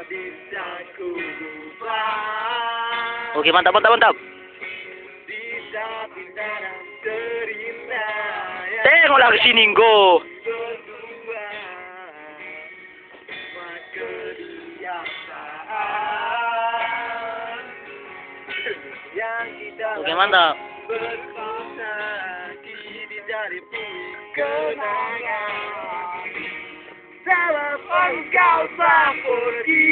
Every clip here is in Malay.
bisa ku lupa. Oke, mantap, mantap, mantap. Di saat indah dan terindah yang Tengoklah ke sini, go. berdua. Semua kebiasaan yang kita Oke, mantap. bersama kini jadi punya kenangan. Telepon kau tak pergi,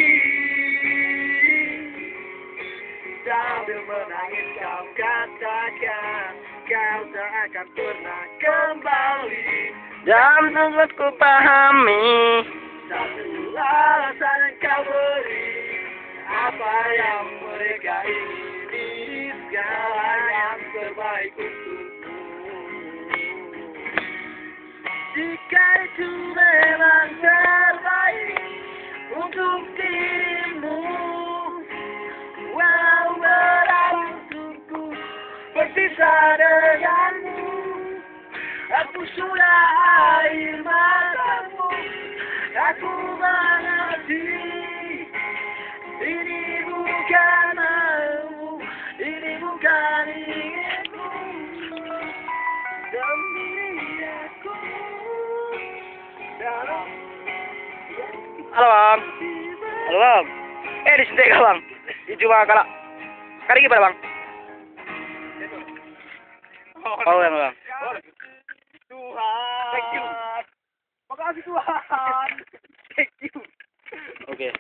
sambil menangis kau katakan kau tak akan pernah kembali. Dan sempat ku pahami. Satu alasan yang kau beri, apa yang mereka ingini, segala yang terbaik untukmu. Jika itu memang terbaik untuk dirimu, walau berat untukku berpisah denganmu. Aku sudah air matamu, aku mengerti. Ini bukan mau, ini bukan inginmu. Sendiri aku dalam Halo, Bang. Halo, Bang. Di sini kah, Bang? Itu Bang, kalau kali gimana, Bang? Oh, yang Bang. Tuhan. Thank you. Makasih Tuhan. Thank you. Oke.